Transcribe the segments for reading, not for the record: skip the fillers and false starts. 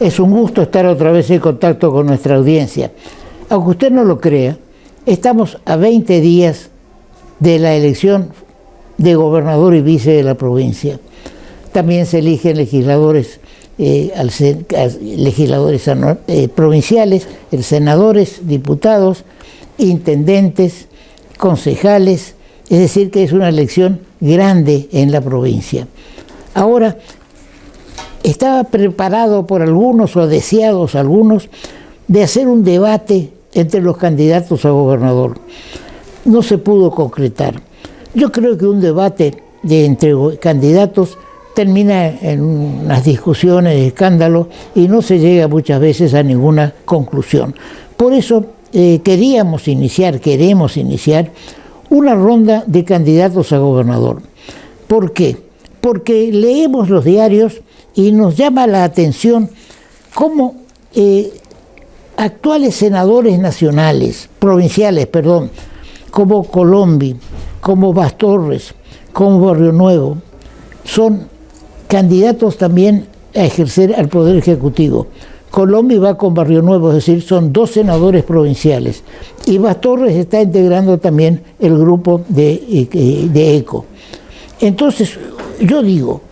Es un gusto estar otra vez en contacto con nuestra audiencia. Aunque usted no lo crea, estamos a 20 días de la elección de gobernador y vice de la provincia. También se eligen legisladores, provinciales, senadores, diputados, intendentes, concejales, es decir, que es una elección grande en la provincia. Ahora, estaba preparado por algunos o deseados algunos de hacer un debate entre los candidatos a gobernador. No se pudo concretar. Yo creo que un debate entre candidatos termina en unas discusiones de escándalo y no se llega muchas veces a ninguna conclusión. Por eso queremos iniciar una ronda de candidatos a gobernador. ¿Por qué? Porque leemos los diarios y nos llama la atención cómo actuales senadores provinciales, como Colombi, como Bastorres, como Barrio Nuevo, son candidatos también a ejercer al Poder Ejecutivo. Colombi va con Barrio Nuevo, es decir, son 2 senadores provinciales. Y Bastorres está integrando también el grupo de ECO. Entonces, yo digo,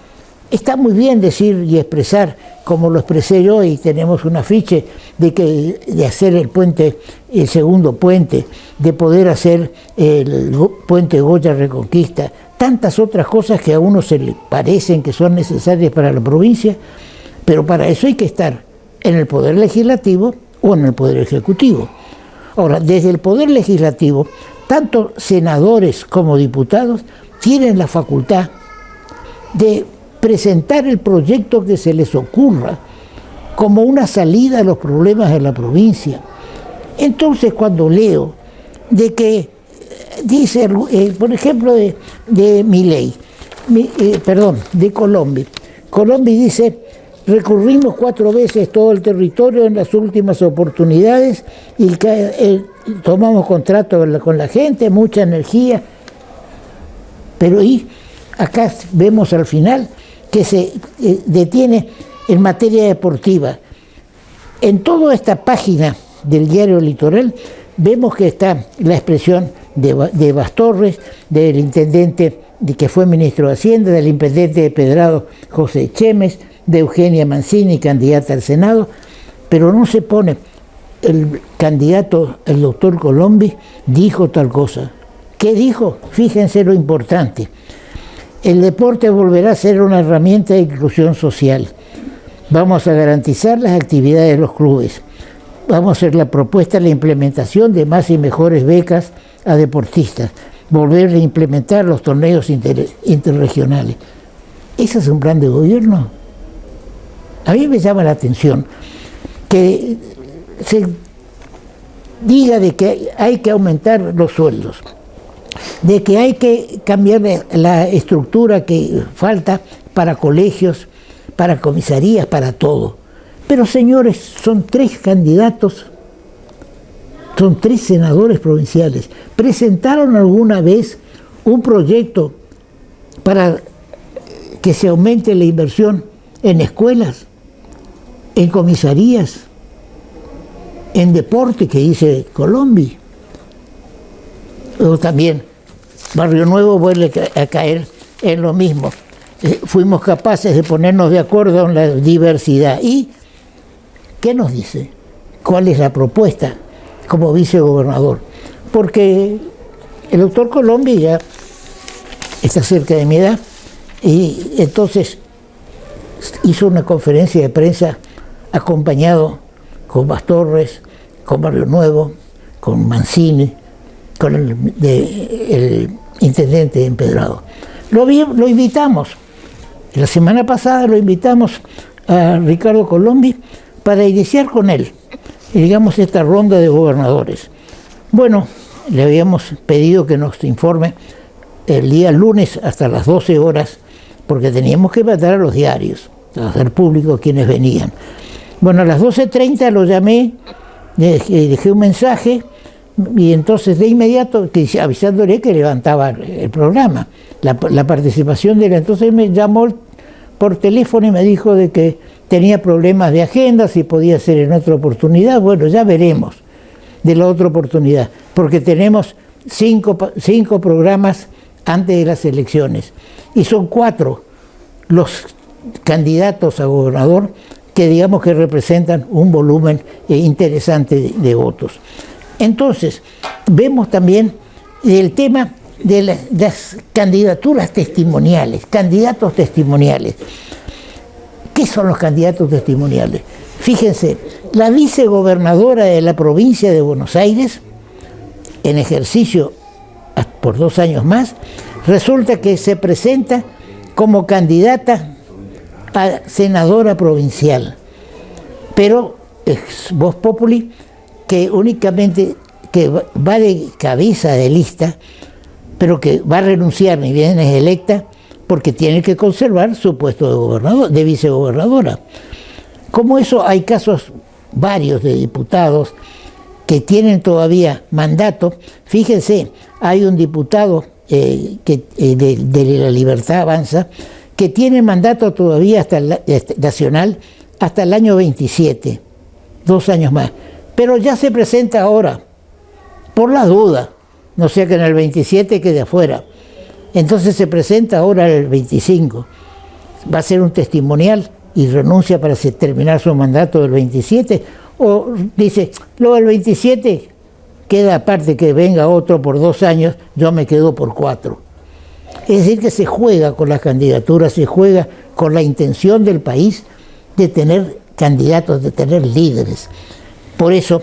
está muy bien decir y expresar, como lo expresé yo, y tenemos un afiche de hacer el segundo puente, de poder hacer el puente Goya Reconquista, tantas otras cosas que a uno se le parecen que son necesarias para la provincia, pero para eso hay que estar en el Poder Legislativo o en el Poder Ejecutivo. Ahora, desde el Poder Legislativo, tanto senadores como diputados tienen la facultad de presentar el proyecto que se les ocurra como una salida a los problemas de la provincia. Entonces, cuando leo de que dice, por ejemplo, de Milei, de Colombi. Colombi dice: recurrimos 4 veces todo el territorio en las últimas oportunidades y tomamos contrato con la gente, mucha energía. Pero acá vemos al final que se detiene en materia deportiva. En toda esta página del diario Litoral vemos que está la expresión de Bastorres, del intendente que fue ministro de Hacienda, del intendente de Pedrado, José Chemes, de Eugenia Mancini, candidata al Senado, pero no se pone el candidato, el doctor Colombi, dijo tal cosa. ¿Qué dijo? Fíjense lo importante. El deporte volverá a ser una herramienta de inclusión social. Vamos a garantizar las actividades de los clubes. Vamos a hacer la propuesta de la implementación de más y mejores becas a deportistas. Volver a implementar los torneos interregionales. ¿Ese es un plan de gobierno? A mí me llama la atención que se diga de que hay que aumentar los sueldos, de que hay que cambiar la estructura que falta para colegios, para comisarías, para todo. Pero señores, son 3 candidatos, son 3 senadores provinciales. ¿Presentaron alguna vez un proyecto para que se aumente la inversión en escuelas, en comisarías, en deporte, que dice Colombi? O también Barrio Nuevo vuelve a caer en lo mismo. Fuimos capaces de ponernos de acuerdo en la diversidad. ¿Y qué nos dice? ¿Cuál es la propuesta como vicegobernador? Porque el doctor Colombi ya está cerca de mi edad y entonces hizo una conferencia de prensa acompañado con Bastorres, con Barrio Nuevo, con Mancini, con el intendente de Empedrado. Lo invitamos. La semana pasada lo invitamos a Ricardo Colombi para iniciar con él, digamos, esta ronda de gobernadores. Bueno, le habíamos pedido que nos informe el día lunes hasta las 12 horas, porque teníamos que mandar a los diarios, a hacer público quienes venían. Bueno, a las 12:30 lo llamé, dejé un mensaje, y entonces de inmediato avisándole que levantaba el programa, la participación de él. Entonces me llamó por teléfono y me dijo de que tenía problemas de agenda, si podía ser en otra oportunidad. Bueno, ya veremos de la otra oportunidad, porque tenemos cinco programas antes de las elecciones, y son 4 los candidatos a gobernador que digamos que representan un volumen interesante de votos. Entonces, vemos también el tema de las candidaturas testimoniales, candidatos testimoniales. ¿Qué son los candidatos testimoniales? Fíjense, la vicegobernadora de la provincia de Buenos Aires, en ejercicio por 2 años más, resulta que se presenta como candidata a senadora provincial, pero es vox populi, que únicamente que va de cabeza de lista, pero que va a renunciar ni bien es electa, porque tiene que conservar su puesto de gobernador, de vicegobernadora. Como eso hay casos varios de diputados que tienen todavía mandato. Fíjense, hay un diputado de La Libertad Avanza que tiene mandato todavía nacional hasta el año 27, 2 años más, pero ya se presenta ahora, por la duda, no sea que en el 27 quede afuera. Entonces se presenta ahora el 25, va a ser un testimonial y renuncia para terminar su mandato del 27, o dice, luego el 27 queda aparte, que venga otro por 2 años, yo me quedo por 4. Es decir, que se juega con las candidaturas, se juega con la intención del país de tener candidatos, de tener líderes. Por eso,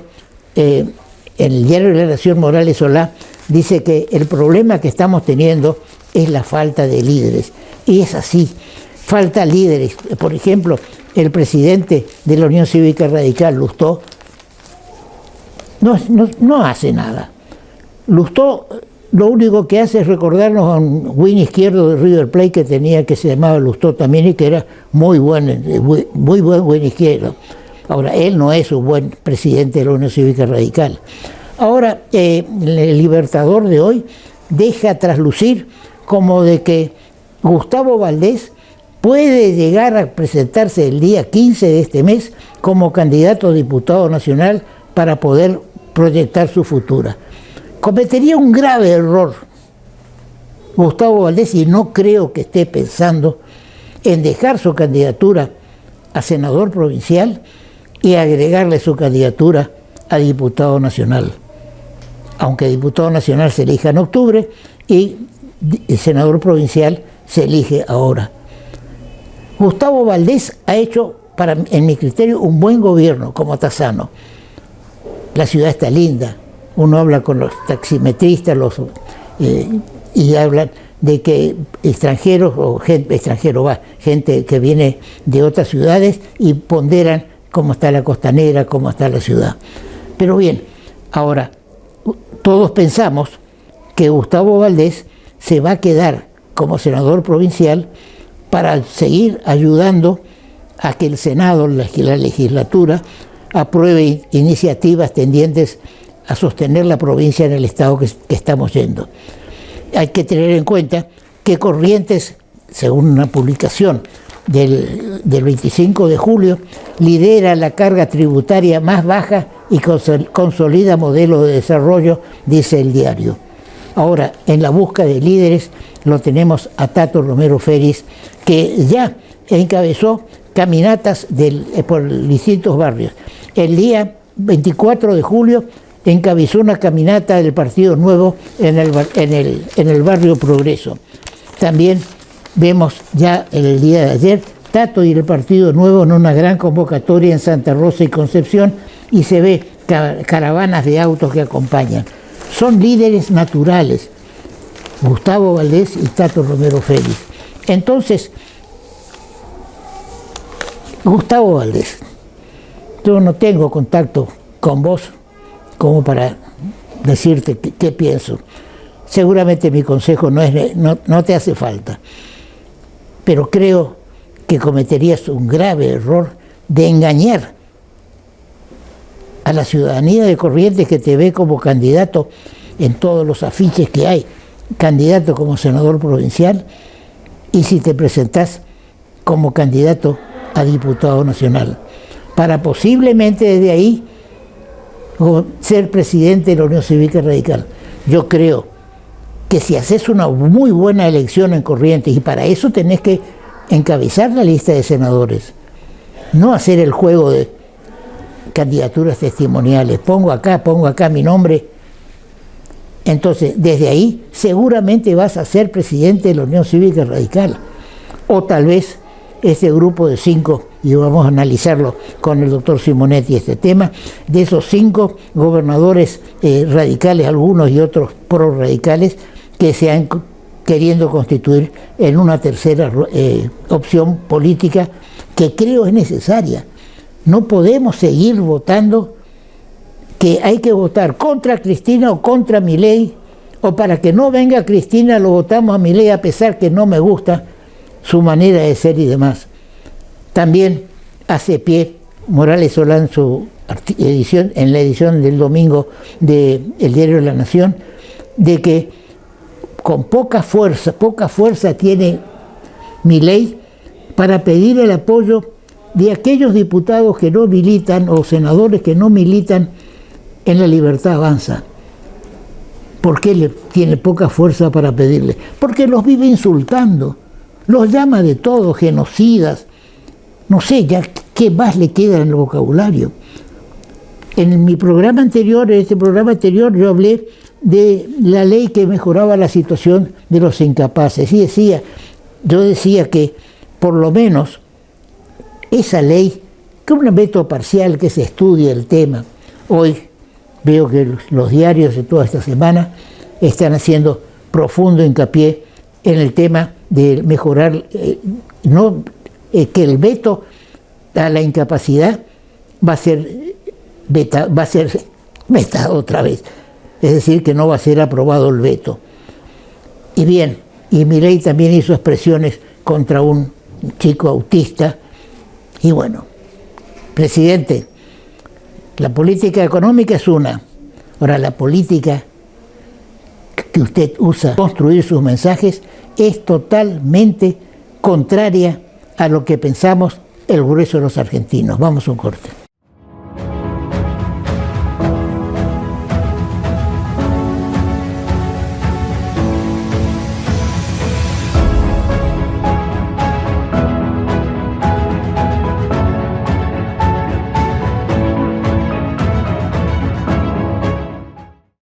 el diario de la Nación, Morales Solá dice que el problema que estamos teniendo es la falta de líderes. Y es así, falta líderes. Por ejemplo, el presidente de la Unión Cívica Radical, Lustó, no hace nada. Lustó lo único que hace es recordarnos a un win izquierdo de River Plate que se llamaba Lustó también, y que era muy buen win izquierdo. Ahora, él no es un buen presidente de la Unión Cívica Radical. Ahora, el Libertador de hoy deja traslucir como de que Gustavo Valdés puede llegar a presentarse el día 15 de este mes como candidato a diputado nacional para poder proyectar su futura. Cometería un grave error Gustavo Valdés, y no creo que esté pensando en dejar su candidatura a senador provincial y agregarle su candidatura a diputado nacional. Aunque diputado nacional se elija en octubre y el senador provincial se elige ahora. Gustavo Valdés ha hecho, en mi criterio, un buen gobierno como Tassano. La ciudad está linda, uno habla con los taximetristas y hablan de que extranjeros o gente que viene de otras ciudades y ponderan cómo está la costanera, cómo está la ciudad. Pero bien, ahora, todos pensamos que Gustavo Valdés se va a quedar como senador provincial para seguir ayudando a que el Senado, la legislatura, apruebe iniciativas tendientes a sostener la provincia en el estado que estamos yendo. Hay que tener en cuenta que Corrientes, según una publicación del 25 de julio, lidera la carga tributaria más baja y consolida modelo de desarrollo, dice el diario. Ahora, en la búsqueda de líderes, lo tenemos a Tato Romero Félix, que ya encabezó caminatas por distintos barrios. El día 24 de julio encabezó una caminata del Partido Nuevo en el barrio Progreso. También vemos ya el día de ayer Tato y el Partido Nuevo en una gran convocatoria en Santa Rosa y Concepción, y se ve caravanas de autos que acompañan. Son líderes naturales, Gustavo Valdés y Tato Romero Félix. Entonces, Gustavo Valdés, yo no tengo contacto con vos como para decirte qué pienso. Seguramente mi consejo no te hace falta, pero creo que cometerías un grave error de engañar a la ciudadanía de Corrientes, que te ve como candidato en todos los afiches que hay, candidato como senador provincial, y si te presentás como candidato a diputado nacional, para posiblemente desde ahí ser presidente de la Unión Cívica Radical. Yo creo que si haces una muy buena elección en Corrientes, y para eso tenés que encabezar la lista de senadores, no hacer el juego de candidaturas testimoniales, pongo acá mi nombre. Entonces, desde ahí seguramente vas a ser presidente de la Unión Cívica Radical, o tal vez ese grupo de 5, y vamos a analizarlo con el doctor Simonetti este tema, de esos 5 gobernadores radicales, algunos y otros pro-radicales, que se han queriendo constituir en una tercera opción política que creo es necesaria. No podemos seguir votando que hay que votar contra Cristina o contra Milei, o para que no venga Cristina lo votamos a Milei a pesar que no me gusta su manera de ser y demás. También hace pie Morales Solá en su edición, en la edición del domingo del Diario de la Nación, de que con poca fuerza tiene Milei para pedir el apoyo de aquellos diputados que no militan o senadores que no militan en La Libertad Avanza. ¿Por qué le tiene poca fuerza para pedirle? Porque los vive insultando, los llama de todo, genocidas, no sé ya qué más le queda en el vocabulario. En mi programa anterior, en este programa anterior, yo hablé de la ley que mejoraba la situación de los incapaces. Y yo decía que por lo menos esa ley, que es un veto parcial, que se estudie el tema. Hoy veo que los diarios de toda esta semana están haciendo profundo hincapié en el tema de mejorar, que el veto a la incapacidad va a ser vetado otra vez. Es decir, que no va a ser aprobado el veto. Y bien, y Milei también hizo expresiones contra un chico autista. Y bueno, presidente, la política económica es una. Ahora, la política que usted usa para construir sus mensajes es totalmente contraria a lo que pensamos el grueso de los argentinos. Vamos a un corte.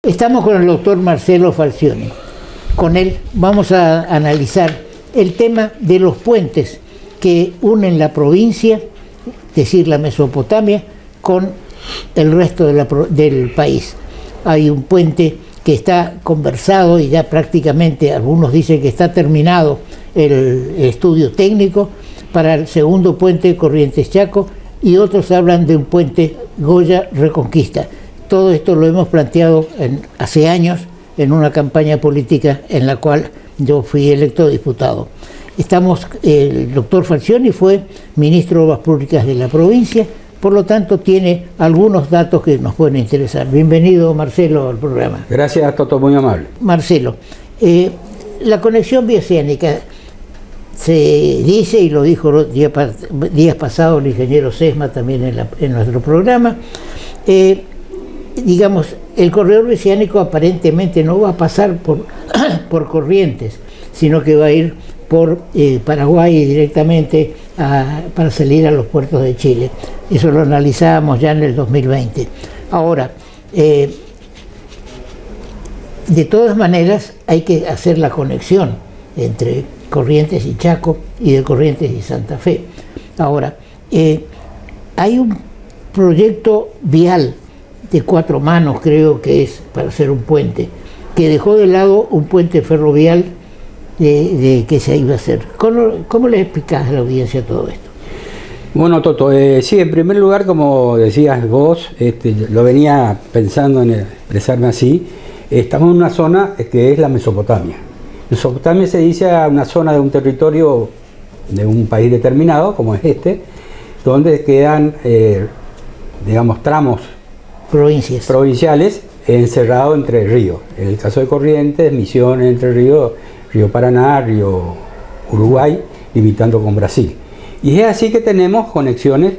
Estamos con el doctor Marcelo Falcioni. Con él vamos a analizar el tema de los puentes que unen la provincia, es decir, la Mesopotamia, con el resto del país. Hay un puente que está conversado y ya prácticamente algunos dicen que está terminado el estudio técnico para el segundo puente Corrientes Chaco, y otros hablan de un puente Goya Reconquista. Todo esto lo hemos planteado hace años en una campaña política en la cual yo fui electo diputado. El doctor Falcioni fue ministro de Obras Públicas de la provincia, por lo tanto tiene algunos datos que nos pueden interesar. Bienvenido, Marcelo, al programa. Gracias, Toto, muy amable. Marcelo, la conexión bioceánica se dice, y lo dijo los días pasados el ingeniero Sesma también en nuestro programa, digamos, el corredor bioceánico aparentemente no va a pasar por Corrientes, sino que va a ir por Paraguay directamente para salir a los puertos de Chile. Eso lo analizábamos ya en el 2020. Ahora, de todas maneras hay que hacer la conexión entre Corrientes y Chaco y de Corrientes y Santa Fe. Ahora, hay un proyecto vial de 4 manos, creo que es, para hacer un puente, que dejó de lado un puente ferrovial que se iba a hacer. ¿Cómo le explicás a la audiencia todo esto? Bueno, Toto, sí, en primer lugar, como decías vos, lo venía pensando en expresarme así, estamos en una zona que es la Mesopotamia. Mesopotamia se dice a una zona de un territorio de un país determinado, como es donde quedan, digamos, tramos provinciales encerrados entre ríos. En el caso de Corrientes, Misiones, Entre Ríos, Río Paraná, Río Uruguay, limitando con Brasil. Y es así que tenemos conexiones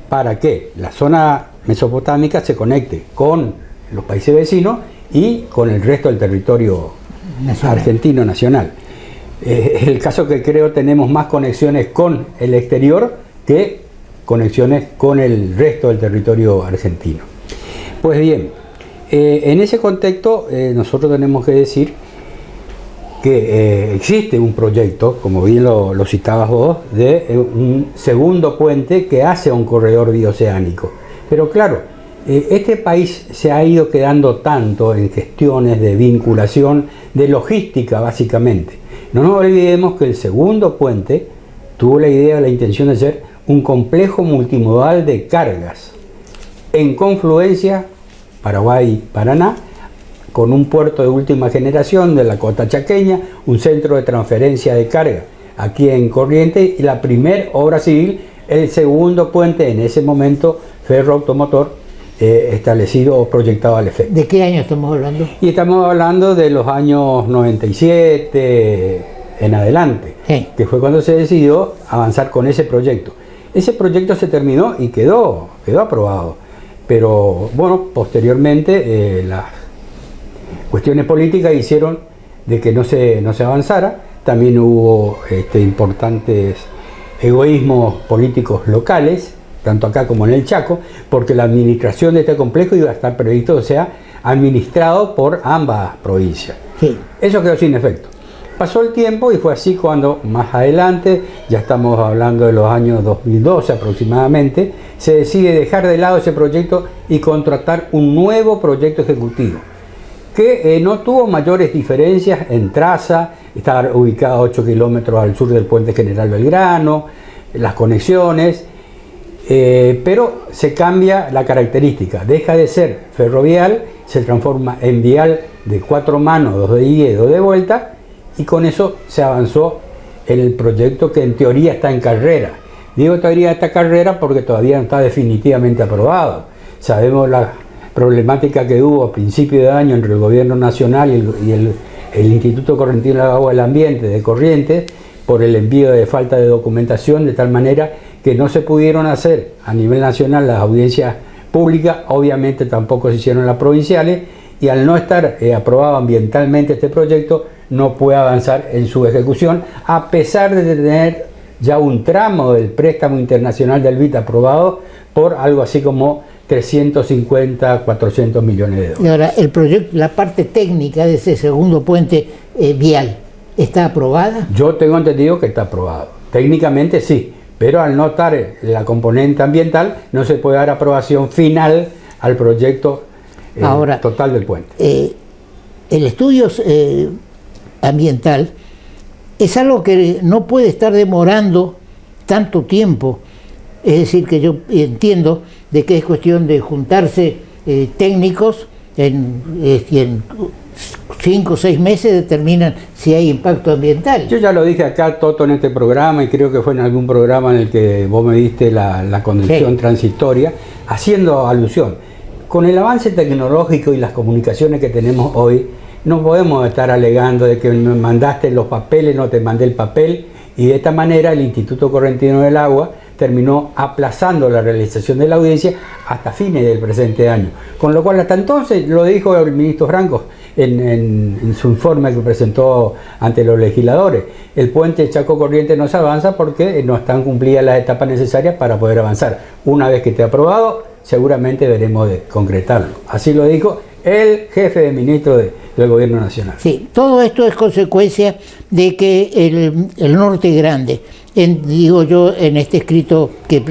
para que la zona mesopotámica se conecte con los países vecinos y con el resto del territorio argentino nacional. Es el caso que creo tenemos más conexiones con el exterior que conexiones con el resto del territorio argentino. Pues bien, en ese contexto nosotros tenemos que decir que existe un proyecto, como bien lo citabas vos, de un segundo puente que hace un corredor bioceánico. Pero claro, este país se ha ido quedando tanto en gestiones de vinculación, de logística básicamente. No nos olvidemos que el segundo puente tuvo la idea, la intención de ser un complejo multimodal de cargas en confluencia Paraguay-Paraná, con un puerto de última generación de la costa chaqueña, un centro de transferencia de carga aquí en Corrientes y la primera obra civil, el segundo puente en ese momento ferroautomotor establecido o proyectado al efecto. ¿De qué año estamos hablando? Y estamos hablando de los años 97 en adelante, sí, que fue cuando se decidió avanzar con ese proyecto. Ese proyecto se terminó y quedó aprobado, pero bueno, posteriormente las cuestiones políticas hicieron de que no se avanzara. También hubo importantes egoísmos políticos locales, tanto acá como en el Chaco, porque la administración de este complejo iba a estar previsto, o sea, administrado por ambas provincias. Sí. Eso quedó sin efecto. Pasó el tiempo y fue así cuando más adelante, ya estamos hablando de los años 2012 aproximadamente, se decide dejar de lado ese proyecto y contratar un nuevo proyecto ejecutivo que no tuvo mayores diferencias en traza, estaba ubicado a 8 kilómetros al sur del puente General Belgrano, las conexiones, pero se cambia la característica, deja de ser ferrovial, se transforma en vial de 4 manos, 2 de ida y 2 de vuelta, y con eso se avanzó en el proyecto que en teoría está en carrera. Digo todavía está en carrera porque todavía no está definitivamente aprobado. Sabemos la problemática que hubo a principio de año entre el gobierno nacional y el Instituto Correntino del Agua y el Ambiente de Corrientes por el envío de falta de documentación, de tal manera que no se pudieron hacer a nivel nacional las audiencias públicas, obviamente tampoco se hicieron las provinciales, y al no estar aprobado ambientalmente este proyecto, no puede avanzar en su ejecución, a pesar de tener ya un tramo del préstamo internacional del BID aprobado por algo así como 350, 400 millones de dólares. Y ahora, el proyecto, la parte técnica de ese segundo puente vial, ¿está aprobada? Yo tengo entendido que está aprobado. Técnicamente sí, pero al no estar la componente ambiental, no se puede dar aprobación final al proyecto ahora, total del puente. El estudio ambiental es algo que no puede estar demorando tanto tiempo. Es decir, que yo entiendo de que es cuestión de juntarse técnicos en 5 o 6 meses determinan si hay impacto ambiental. Yo ya lo dije acá, Toto, en este programa, y creo que fue en algún programa en el que vos me diste la condición transitoria, haciendo alusión. Con el avance tecnológico y las comunicaciones que tenemos hoy, no podemos estar alegando de que me mandaste los papeles, no te mandé el papel, y de esta manera el Instituto Correntino del Agua terminó aplazando la realización de la audiencia hasta fines del presente año. Con lo cual, hasta entonces, lo dijo el ministro Franco en su informe que presentó ante los legisladores, el puente Chaco Corrientes no se avanza porque no están cumplidas las etapas necesarias para poder avanzar. Una vez que esté aprobado, seguramente veremos de concretarlo. Así lo dijo el jefe de ministro del Gobierno Nacional. Sí, todo esto es consecuencia de que el Norte Grande, digo yo en este escrito que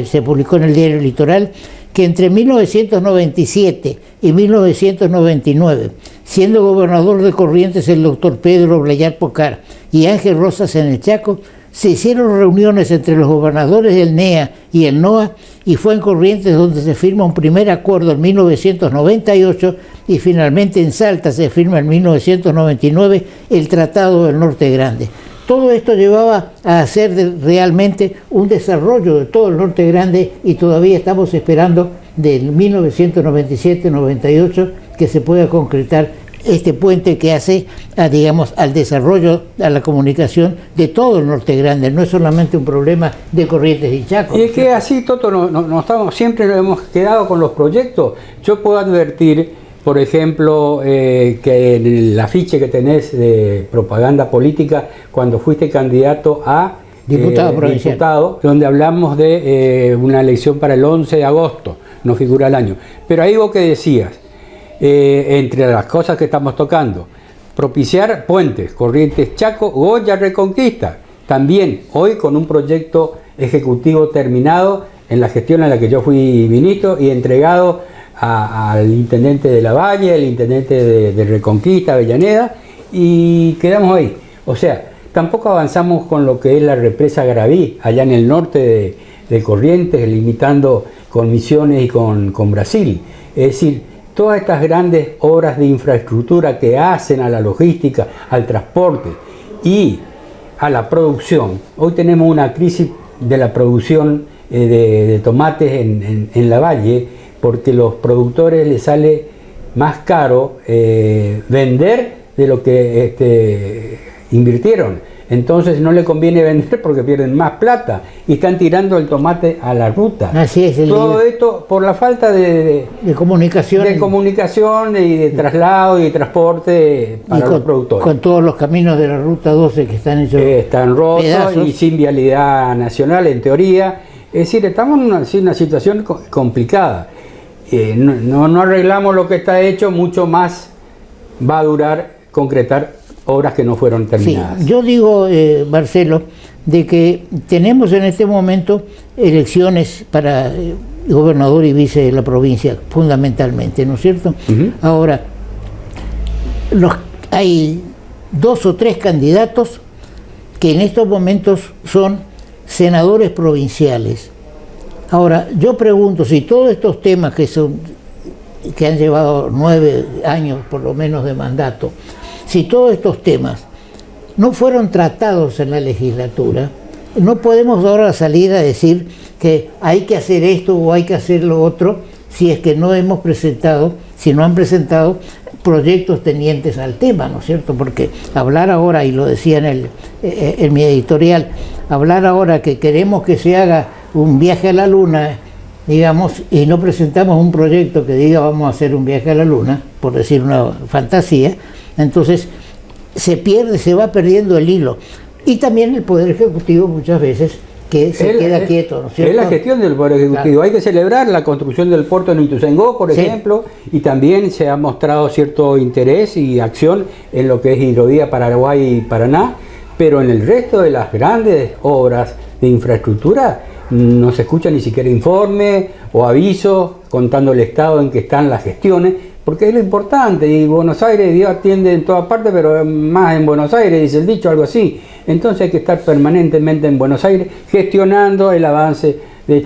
se publicó en el Diario Litoral, que entre 1997 y 1999, siendo gobernador de Corrientes el doctor Pedro Blayar Pocar y Ángel Rosas en el Chaco, se hicieron reuniones entre los gobernadores del NEA y el NOA, y fue en Corrientes donde se firma un primer acuerdo en 1998 y finalmente en Salta se firma en 1999 el Tratado del Norte Grande. Todo esto llevaba a hacer realmente un desarrollo de todo el Norte Grande, y todavía estamos esperando del 1997-98 que se pueda concretar este puente que hace, digamos, al desarrollo, a la comunicación de todo el Norte Grande. No es solamente un problema de Corrientes y Chaco. Y es que así, Toto, no estamos, siempre nos hemos quedado con los proyectos. Yo puedo advertir, por ejemplo, que en el afiche que tenés de propaganda política, cuando fuiste candidato a diputado, donde hablamos de una elección para el 11 de agosto, no figura el año. Pero ahí vos que decías, entre las cosas que estamos tocando, propiciar puentes, Corrientes Chaco, Goya Reconquista, también hoy con un proyecto ejecutivo terminado en la gestión en la que yo fui ministro y entregado al intendente de Lavalle, al intendente de Reconquista, Avellaneda, y quedamos ahí. O sea, tampoco avanzamos con lo que es la represa Garaví, allá en el norte de Corrientes, limitando con Misiones y con Brasil. Es decir, todas estas grandes obras de infraestructura que hacen a la logística, al transporte y a la producción. Hoy tenemos una crisis de la producción de tomates en Lavalle, porque los productores les sale más caro vender de lo que invirtieron. Entonces no le conviene vender porque pierden más plata y están tirando el tomate a la ruta. Así es. Todo esto por la falta de comunicación. De comunicación y de traslado y de transporte para los productores. Con todos los caminos de la ruta 12 que están hechos están rotos pedazos. Y sin vialidad nacional en teoría. Es decir, estamos en una situación complicada. No arreglamos lo que está hecho, mucho más va a durar concretar obras que no fueron terminadas. Sí, yo digo, Marcelo, de que tenemos en este momento elecciones para gobernador y vice de la provincia, fundamentalmente, ¿no es cierto? Ahora, hay 2 o 3 candidatos que en estos momentos son senadores provinciales. Ahora, yo pregunto si todos estos temas que han llevado 9 años por lo menos de mandato, si todos estos temas no fueron tratados en la legislatura, no podemos ahora salir a decir que hay que hacer esto o hay que hacer lo otro, si es que no hemos presentado, si no han presentado proyectos tendientes al tema, ¿no es cierto? Porque hablar ahora, y lo decía en mi editorial, hablar ahora que queremos que se haga un viaje a la Luna, digamos, y no presentamos un proyecto que diga vamos a hacer un viaje a la Luna, por decir una fantasía, entonces se va perdiendo el hilo. Y también el Poder Ejecutivo muchas veces que se queda quieto, ¿no es cierto? Es la gestión del Poder Ejecutivo. Claro. Hay que celebrar la construcción del puerto en Ituzaingó, por ejemplo, y también se ha mostrado cierto interés y acción en lo que es hidrovía Paraguay y Paraná, pero en el resto de las grandes obras de infraestructura no se escucha ni siquiera informe o aviso contando el estado en que están las gestiones, porque es lo importante. Y Buenos Aires, Dios atiende en todas partes, pero más en Buenos Aires, dice el dicho, algo así. Entonces hay que estar permanentemente en Buenos Aires gestionando el avance de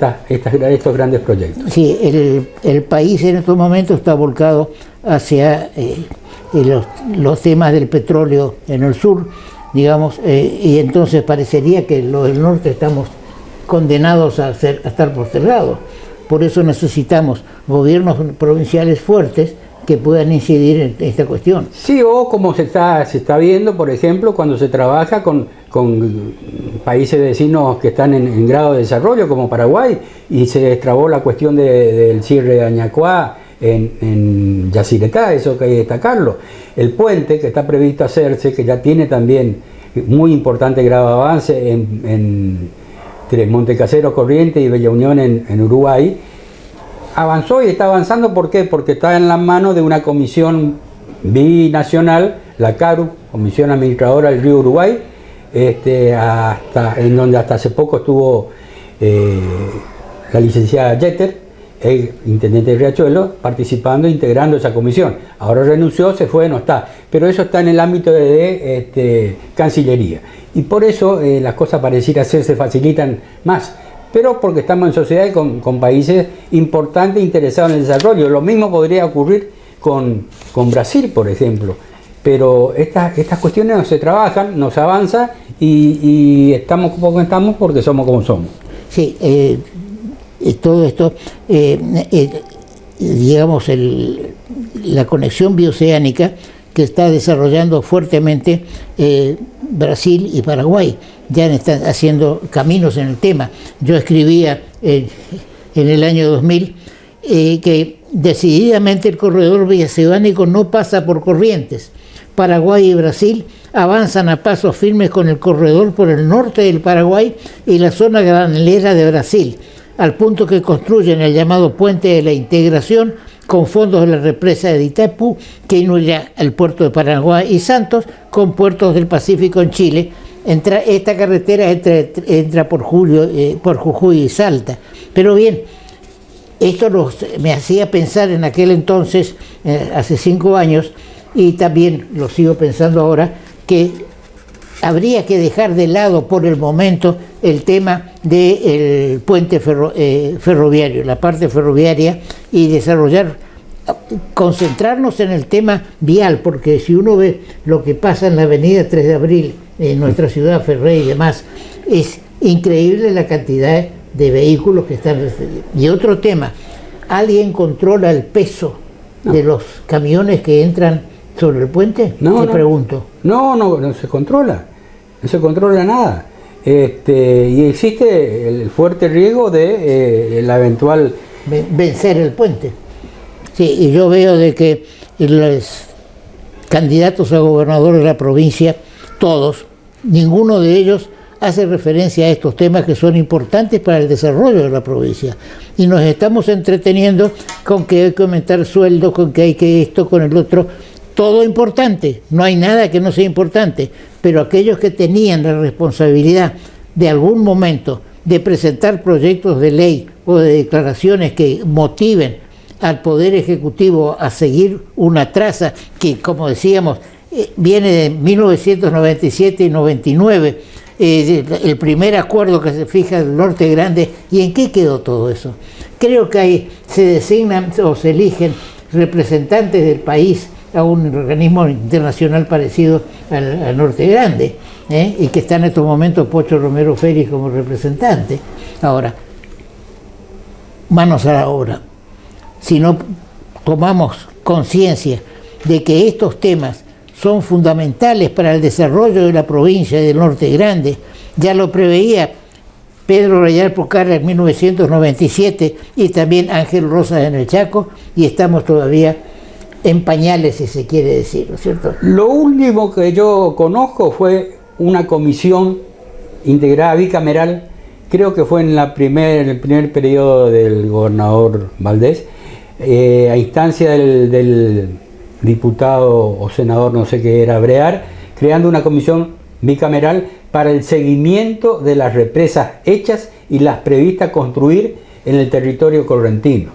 estos grandes proyectos. Sí, el país en estos momentos está volcado hacia los temas del petróleo en el sur, digamos, y entonces parecería que los del norte estamos condenados a estar postergados. Por eso necesitamos gobiernos provinciales fuertes que puedan incidir en esta cuestión. Sí, o como se está viendo, por ejemplo, cuando se trabaja con países vecinos que están en grado de desarrollo, como Paraguay, y se destrabó la cuestión del cierre de Añacuá en Yacyretá, eso que hay que destacarlo. El puente que está previsto hacerse, que ya tiene también muy importante grado de avance entre Montecasero, Corrientes y Bella Unión en Uruguay, avanzó y está avanzando. ¿Por qué? Porque está en la mano de una comisión binacional, la CARU, Comisión Administradora del Río Uruguay, en donde hasta hace poco estuvo la licenciada Jeter, el intendente de Riachuelo, participando, integrando esa comisión. Ahora renunció, se fue, no está. Pero eso está en el ámbito de Cancillería. Y por eso las cosas pareciera ser se facilitan más. Pero porque estamos en sociedades con países importantes interesados en el desarrollo. Lo mismo podría ocurrir con Brasil, por ejemplo. Pero estas cuestiones no se trabajan, no se avanza y estamos como estamos porque somos como somos. Sí, todo esto, digamos, la conexión bioceánica que está desarrollando fuertemente Brasil y Paraguay. Ya están haciendo caminos en el tema. Yo escribía en el año 2000 que decididamente el corredor bioceánico no pasa por Corrientes. Paraguay y Brasil avanzan a pasos firmes con el corredor por el norte del Paraguay y la zona granelera de Brasil, al punto que construyen el llamado Puente de la Integración con fondos de la represa de Itaipu, que unirá el puerto de Paraguay y Santos con puertos del Pacífico en Chile. Esta carretera entra por Jujuy y Salta. Pero bien, esto me hacía pensar en aquel entonces, hace 5 años, y también lo sigo pensando ahora, que habría que dejar de lado por el momento el tema del puente ferroviario, la parte ferroviaria, y concentrarnos en el tema vial, porque si uno ve lo que pasa en la avenida 3 de Abril, en nuestra ciudad, Ferrey y demás, es increíble la cantidad de vehículos que están. Y otro tema, ¿alguien controla el peso de los camiones que entran sobre el puente? Te pregunto. No se controla. No se controla nada. Y existe el fuerte riesgo de la eventual... vencer el puente. Sí, y yo veo de que los candidatos a gobernador de la provincia, todos, ninguno de ellos hace referencia a estos temas que son importantes para el desarrollo de la provincia. Y nos estamos entreteniendo con que hay que aumentar sueldos, con que hay que esto, con el otro. Todo importante, no hay nada que no sea importante, pero aquellos que tenían la responsabilidad de algún momento de presentar proyectos de ley o de declaraciones que motiven al Poder Ejecutivo a seguir una traza que, como decíamos, viene de 1997 y 99, el primer acuerdo que se fija del Norte Grande. ¿Y en qué quedó todo eso? Creo que ahí se designan o se eligen representantes del país a un organismo internacional parecido al Norte Grande, y que está en estos momentos Pocho Romero Félix como representante. Ahora, manos a la obra. Si no tomamos conciencia de que estos temas son fundamentales para el desarrollo de la provincia del Norte Grande, ya lo preveía Pedro Rayar Pucarra en 1997 y también Ángel Rosas en el Chaco, y estamos todavía en pañales, si se quiere decir, ¿no es cierto? Lo último que yo conozco fue una comisión integrada bicameral, creo que fue en el primer periodo del gobernador Valdés, a instancia del diputado o senador, no sé qué era, Brear, creando una comisión bicameral para el seguimiento de las represas hechas y las previstas construir en el territorio correntino.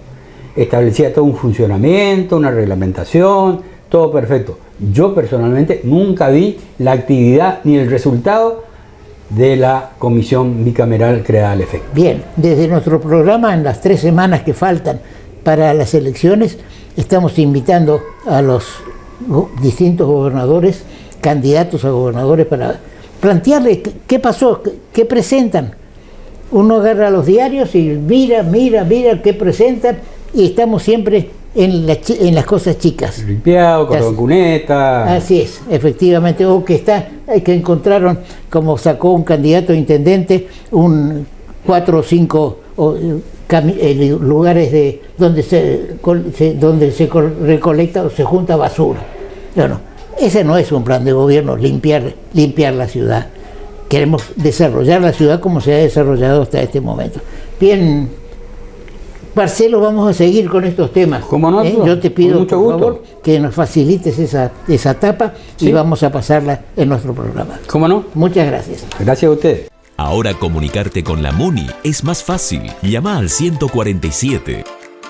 Establecía todo un funcionamiento, una reglamentación, todo perfecto. Yo personalmente nunca vi la actividad ni el resultado de la comisión bicameral creada al efecto. Bien, desde nuestro programa, en las 3 semanas que faltan para las elecciones, estamos invitando a los distintos gobernadores, candidatos a gobernadores, para plantearles qué pasó, qué presentan. Uno agarra los diarios y mira qué presentan, y estamos siempre en las cosas chicas. Limpiado, con cuneta. Así es, efectivamente. O que encontraron, como sacó un candidato a intendente, 4 o 5 lugares donde se recolecta o se junta basura. Bueno, ese no es un plan de gobierno, limpiar la ciudad. Queremos desarrollar la ciudad como se ha desarrollado hasta este momento. Bien, Marcelo, vamos a seguir con estos temas. ¿Cómo no? Yo te pido, por favor, que nos facilites esa etapa, ¿sí? Y vamos a pasarla en nuestro programa. ¿Cómo no? Muchas gracias. Gracias a usted. Ahora comunicarte con la MUNI es más fácil. Llama al 147.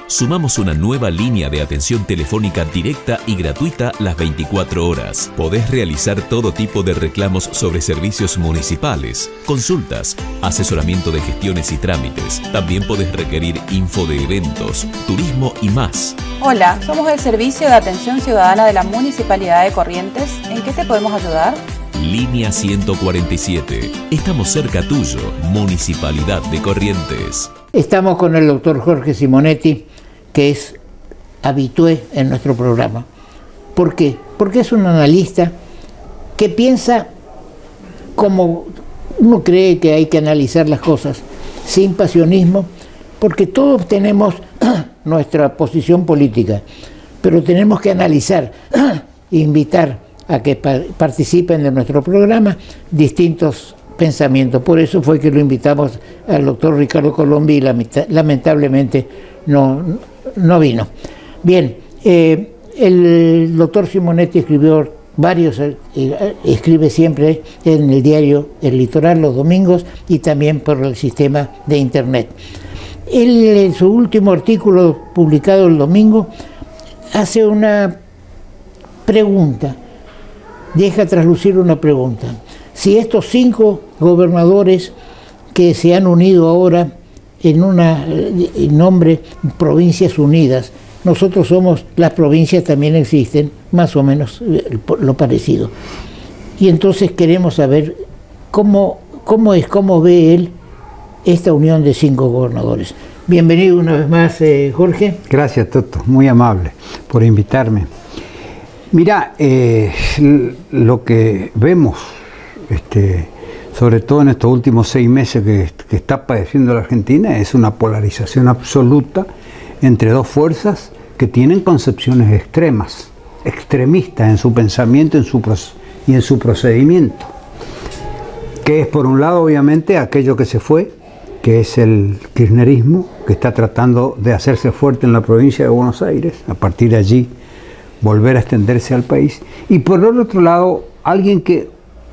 Sumamos una nueva línea de atención telefónica directa y gratuita las 24 horas. Podés realizar todo tipo de reclamos sobre servicios municipales, consultas, asesoramiento de gestiones y trámites. También podés requerir info de eventos, turismo y más. Hola, somos el Servicio de Atención Ciudadana de la Municipalidad de Corrientes. ¿En qué te podemos ayudar? Línea 147. Estamos cerca tuyo, Municipalidad de Corrientes. Estamos con el doctor Jorge Simonetti, que es habitué en nuestro programa. ¿Por qué? porque es un analista que piensa como uno cree que hay que analizar las cosas, sin pasionismo, porque todos tenemos nuestra posición política, pero tenemos que analizar e invitar a que participen de nuestro programa distintos pensamientos. Por eso fue que lo invitamos al doctor Ricardo Colombi y lamentablemente no vino. Bien, el doctor Simonetti escribió escribe siempre en el diario El Litoral los domingos y también por el sistema de internet. Él, en su último artículo publicado el domingo, hace una pregunta, deja traslucir una pregunta. Si estos 5 gobernadores que se han unido ahora en nombre Provincias Unidas, nosotros somos, las provincias también existen, más o menos lo parecido. Y entonces queremos saber cómo ve él esta unión de 5 gobernadores. Bienvenido una vez más, Jorge. Gracias, Toto, muy amable por invitarme. Mira, lo que vemos, sobre todo en estos últimos 6 meses que está padeciendo la Argentina, es una polarización absoluta entre 2 fuerzas que tienen concepciones extremistas en su pensamiento y en su procedimiento. Que es, por un lado, obviamente, aquello que se fue, que es el kirchnerismo, que está tratando de hacerse fuerte en la provincia de Buenos Aires, a partir de allí volver a extenderse al país. Y por el otro lado, alguien que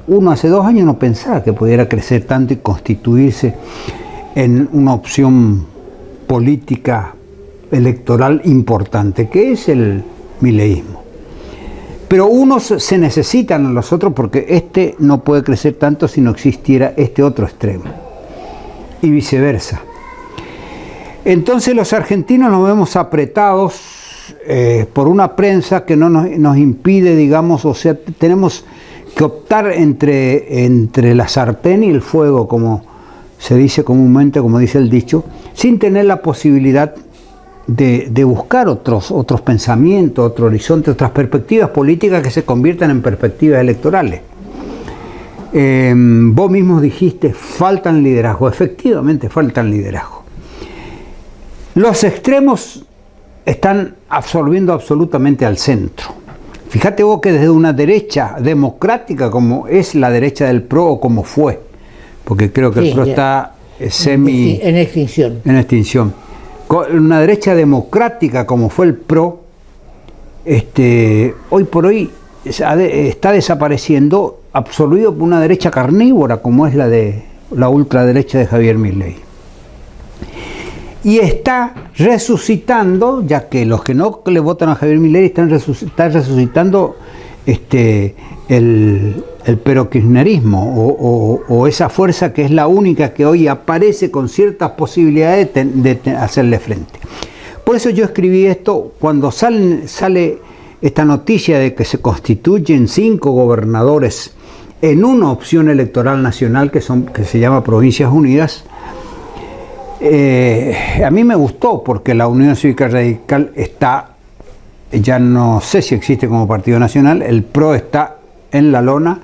uno hace 2 años no pensaba que pudiera crecer tanto y constituirse en una opción política electoral importante, que es el mileísmo. Pero unos se necesitan a los otros porque no puede crecer tanto si no existiera este otro extremo. Y viceversa. Entonces los argentinos nos vemos apretados por una prensa que no nos impide, digamos, o sea, tenemos que optar entre la sartén y el fuego, como se dice comúnmente, como dice el dicho, sin tener la posibilidad de buscar otros pensamientos, otro horizonte, otras perspectivas políticas que se conviertan en perspectivas electorales. Vos mismos dijiste, faltan liderazgo. Efectivamente, faltan liderazgo. Los extremos están absorbiendo absolutamente al centro. Fíjate vos que desde una derecha democrática, como es la derecha del PRO o como fue, porque creo que el PRO está en extinción. Con una derecha democrática como fue el PRO, hoy por hoy está desapareciendo, absorbido por una derecha carnívora como es la ultraderecha de Javier Milei. Y está resucitando, ya que los que no le votan a Javier Milei están resucitando el perokirchnerismo o esa fuerza que es la única que hoy aparece con ciertas posibilidades de hacerle frente. Por eso yo escribí esto cuando sale esta noticia de que se constituyen 5 gobernadores en una opción electoral nacional que se llama Provincias Unidas. A mí me gustó porque la Unión Cívica Radical está, ya no sé si existe como partido nacional, el PRO está en la lona,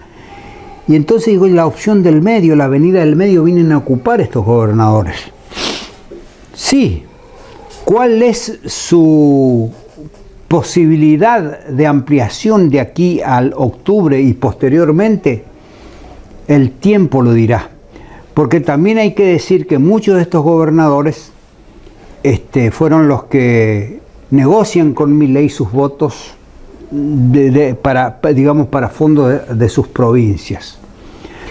y entonces digo, la opción del medio, la avenida del medio, vienen a ocupar estos gobernadores. Sí, ¿cuál es su posibilidad de ampliación de aquí al octubre y posteriormente? El tiempo lo dirá. Porque también hay que decir que muchos de estos gobernadores fueron los que negocian con Milei sus votos para fondos de sus provincias.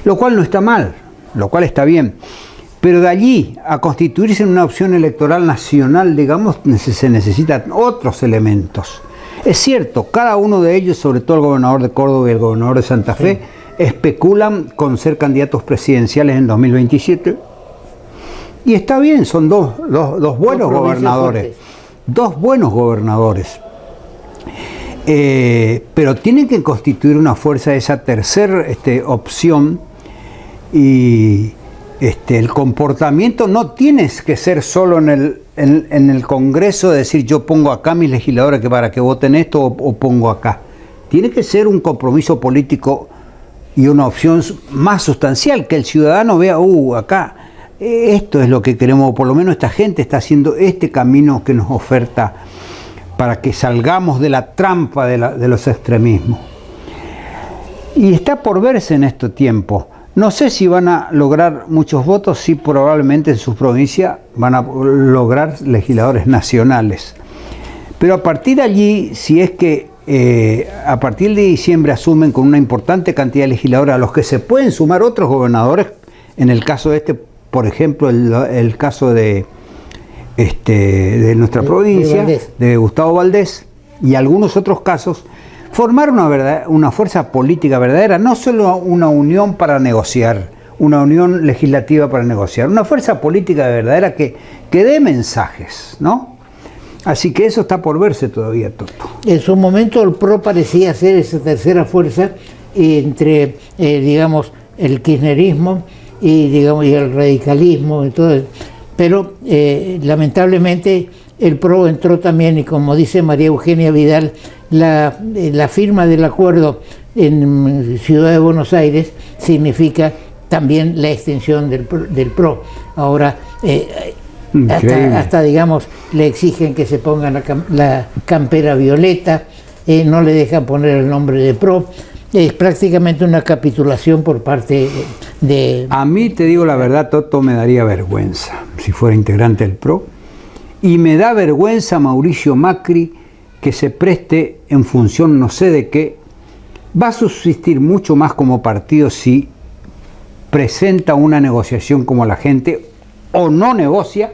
Lo cual no está mal, lo cual está bien. Pero de allí a constituirse en una opción electoral nacional, digamos, se necesitan otros elementos. Es cierto, cada uno de ellos, sobre todo el gobernador de Córdoba y el gobernador de Santa Fe, sí, especulan con ser candidatos presidenciales en 2027. Y está bien, son dos buenos gobernadores. Dos buenos gobernadores. Pero tienen que constituir una fuerza de esa tercera opción. Y el comportamiento no tienes que ser solo en el Congreso, de decir yo pongo acá a mis legisladores para que voten esto o pongo acá. tiene que ser un compromiso político y una opción más sustancial, que el ciudadano vea, acá, esto es lo que queremos, por lo menos esta gente está haciendo este camino que nos oferta para que salgamos de la trampa de los extremismos. Y está por verse en estos tiempos. No sé si van a lograr muchos votos, sí, probablemente en sus provincias van a lograr legisladores nacionales. Pero a partir de allí, si es que a partir de diciembre asumen con una importante cantidad de legisladores a los que se pueden sumar otros gobernadores, en el caso por ejemplo, el caso de nuestra provincia, de Gustavo Valdés, y algunos otros casos, formar una fuerza política verdadera, no solo una unión para negociar, una unión legislativa para negociar, una fuerza política verdadera que dé mensajes, ¿no? Así que eso está por verse todavía, Toto. En su momento el PRO parecía ser esa tercera fuerza entre, digamos, el kirchnerismo y el radicalismo, pero lamentablemente el PRO entró también, y como dice María Eugenia Vidal, la firma del acuerdo en Ciudad de Buenos Aires significa también la extensión del PRO. Ahora, hasta digamos, le exigen que se ponga la campera violeta, no le dejan poner el nombre de PRO. Es prácticamente una capitulación por parte de... A mí, te digo la verdad, Toto, me daría vergüenza si fuera integrante del PRO. Y me da vergüenza Mauricio Macri que se preste en función no sé de qué. Va a subsistir mucho más como partido si presenta una negociación como la gente o no negocia,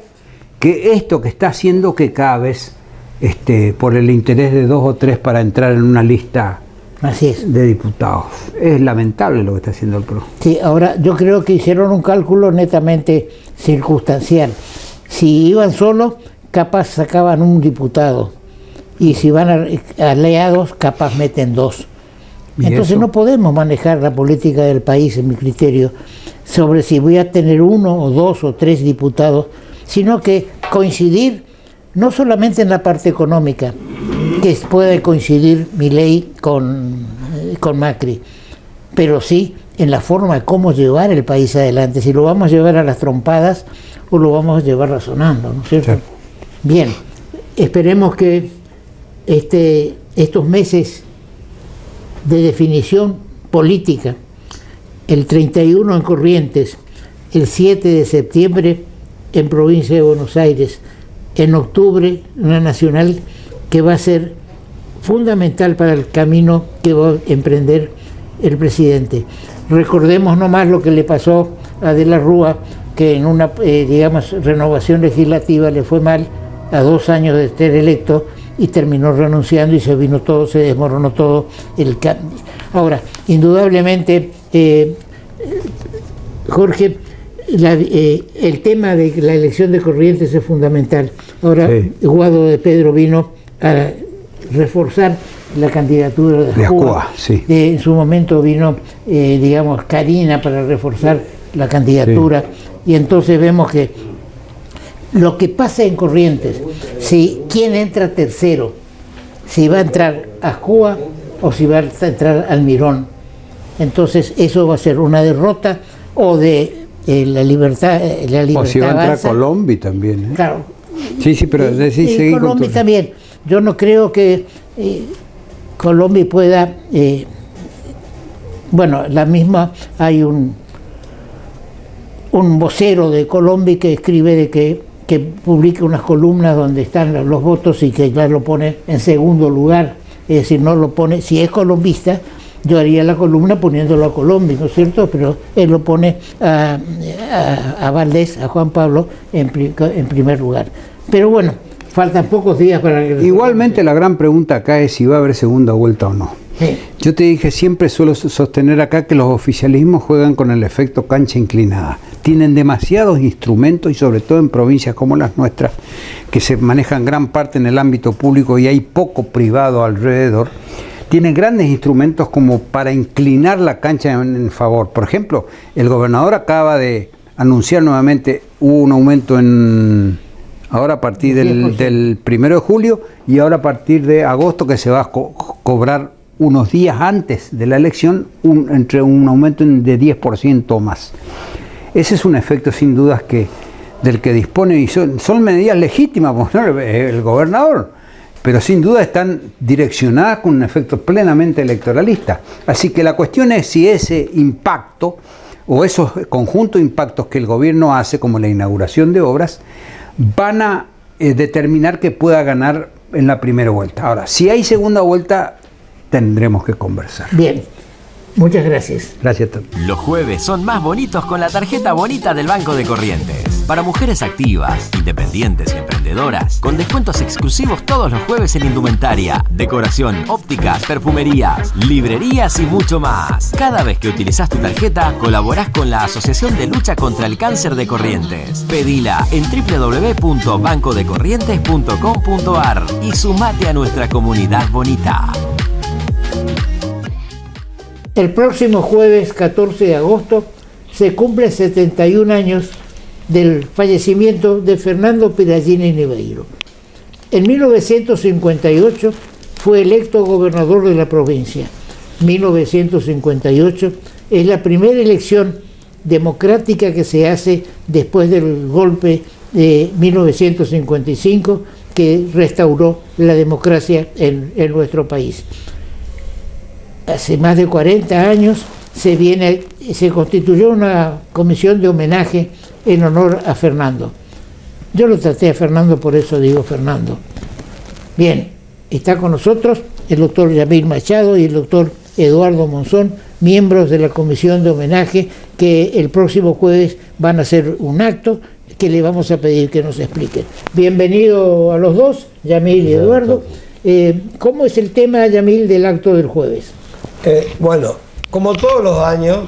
que esto que está haciendo que cada vez por el interés de 2 o 3 para entrar en una lista Así es. de diputados. Es lamentable lo que está haciendo el PRO. Sí, ahora yo creo que hicieron un cálculo netamente circunstancial. Si iban solos, capaz sacaban un diputado, y si van aliados, capaz meten 2. Entonces no podemos manejar la política del país, en mi criterio, sobre si voy a tener 1 o 2 o 3 diputados, sino que coincidir no solamente en la parte económica, que puede coincidir Milei con Macri, pero sí en la forma de cómo llevar el país adelante, si lo vamos a llevar a las trompadas o lo vamos a llevar razonando, ¿no es cierto? Sí. Bien, esperemos que estos meses de definición política, el 31 en Corrientes, el 7 de septiembre en provincia de Buenos Aires, en octubre una nacional que va a ser fundamental para el camino que va a emprender el presidente. Recordemos nomás lo que le pasó a De la Rúa, que en una, renovación legislativa le fue mal a 2 años de ser electo y terminó renunciando y se vino todo, se desmoronó todo el cambio. Ahora, indudablemente, Jorge, el tema de la elección de Corrientes es fundamental. Ahora, sí. Guado de Pedro vino a reforzar la candidatura de Ascua. Sí. En su momento vino, Karina para reforzar la candidatura. Sí. Y entonces vemos que lo que pasa en Corrientes, si quién entra tercero, si va a entrar Ascua o si va a entrar Almirón, entonces eso va a ser una derrota o de la libertad o si va a entrar Colombi también, ¿eh? Claro. Sí, pero sí, Colombi también. Yo no creo que Colombi pueda, la misma, hay un vocero de Colombi que escribe de que publica unas columnas donde están los votos y que ya lo pone en segundo lugar, es decir, no lo pone, si es colombista, yo haría la columna poniéndolo a Colombi, ¿no es cierto? Pero él lo pone a Valdés, a Juan Pablo, en primer lugar. Pero bueno, faltan pocos días para que... Igualmente la gran pregunta acá es si va a haber segunda vuelta o no. Sí. Yo te dije, siempre suelo sostener acá que los oficialismos juegan con el efecto cancha inclinada. Tienen demasiados instrumentos y sobre todo en provincias como las nuestras, que se manejan gran parte en el ámbito público y hay poco privado alrededor. Tienen grandes instrumentos como para inclinar la cancha en favor. Por ejemplo, el gobernador acaba de anunciar nuevamente un aumento ahora a partir del 1 de julio y ahora a partir de agosto que se va a cobrar unos días antes de la elección entre un aumento de 10% o más. Ese es un efecto sin dudas del que dispone, y son medidas legítimas, ¿no? El gobernador, pero sin duda están direccionadas con un efecto plenamente electoralista. Así que la cuestión es si ese impacto o esos conjuntos de impactos que el gobierno hace, como la inauguración de obras, van a determinar que pueda ganar en la primera vuelta. Ahora, si hay segunda vuelta, tendremos que conversar. Bien, muchas gracias. Gracias a todos. Los jueves son más bonitos con la tarjeta bonita del Banco de Corrientes. Para mujeres activas, independientes y emprendedoras, con descuentos exclusivos todos los jueves en indumentaria, decoración, ópticas, perfumerías, librerías y mucho más. Cada vez que utilizás tu tarjeta, colaborás con la Asociación de Lucha contra el Cáncer de Corrientes. Pedila en www.bancodecorrientes.com.ar y sumate a nuestra comunidad bonita. El próximo jueves 14 de agosto se cumplen 71 años del fallecimiento de Fernando Piragini Niveiro. En 1958 fue electo gobernador de la provincia. 1958 es la primera elección democrática que se hace después del golpe de 1955 que restauró la democracia en nuestro país. Hace más de 40 años se constituyó una comisión de homenaje en honor a Fernando. Yo lo traté a Fernando, por eso digo Fernando. Bien, está con nosotros el doctor Yamil Machado y el doctor Eduardo Monzón, miembros de la comisión de homenaje, que el próximo jueves van a hacer un acto que le vamos a pedir que nos expliquen. Bienvenido a los dos, Yamil y Eduardo. ¿Cómo es el tema, Yamil, del acto del jueves? Bueno, como todos los años,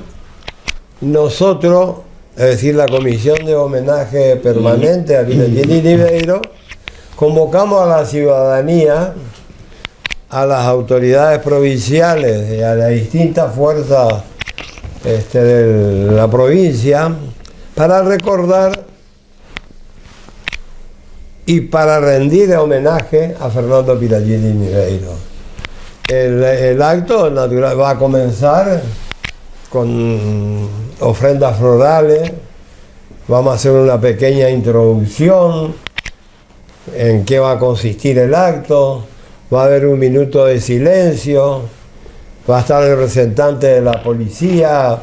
nosotros, es decir, la Comisión de Homenaje Permanente a Piragini Niveiro, convocamos a la ciudadanía, a las autoridades provinciales y a las distintas fuerzas de la provincia para recordar y para rendir homenaje a Fernando Piragini Niveiro. El acto natural va a comenzar con ofrendas florales, vamos a hacer una pequeña introducción en qué va a consistir el acto, va a haber un minuto de silencio, va a estar el representante de la policía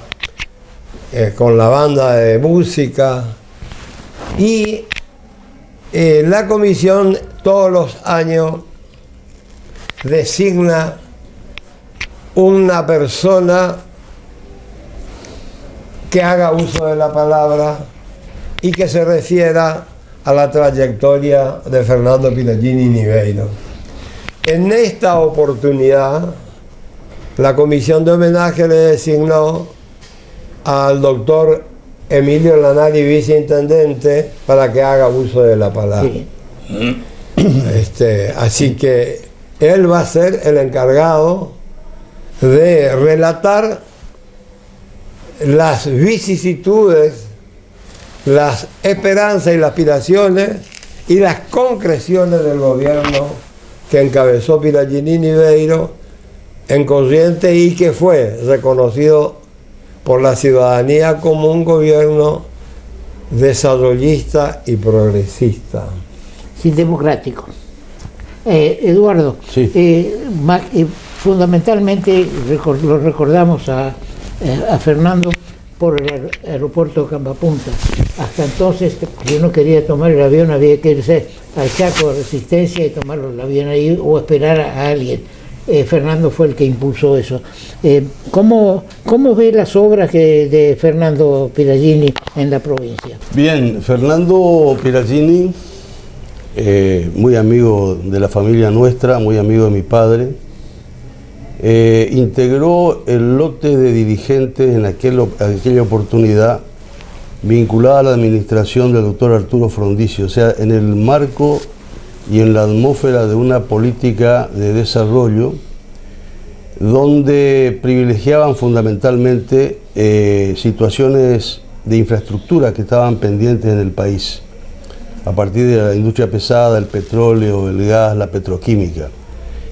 con la banda de música y la comisión todos los años designa una persona que haga uso de la palabra y que se refiera a la trayectoria de Fernando Piragini Niveiro. En esta oportunidad, la comisión de homenaje le designó al doctor Emilio Lanari, viceintendente, para que haga uso de la palabra. Sí. Así que él va a ser el encargado de relatar las vicisitudes, las esperanzas y las aspiraciones y las concreciones del gobierno que encabezó Piragini Niveiro en Corrientes y que fue reconocido por la ciudadanía como un gobierno desarrollista y progresista. Sí, democrático. Eduardo, sí. Fundamentalmente lo recordamos a Fernando por el aeropuerto de Campapunta. Hasta entonces, si uno quería tomar el avión, había que irse al Chaco de Resistencia y tomar el avión ahí o esperar a alguien. Fernando fue el que impulsó eso. ¿Cómo ve las obras de Fernando Piragini en la provincia? Bien, Fernando Piragini, muy amigo de la familia nuestra, muy amigo de mi padre, integró el lote de dirigentes en aquella oportunidad vinculada a la administración del doctor Arturo Frondizi, o sea, en el marco y en la atmósfera de una política de desarrollo donde privilegiaban fundamentalmente situaciones de infraestructura que estaban pendientes en el país, a partir de la industria pesada, el petróleo, el gas, la petroquímica.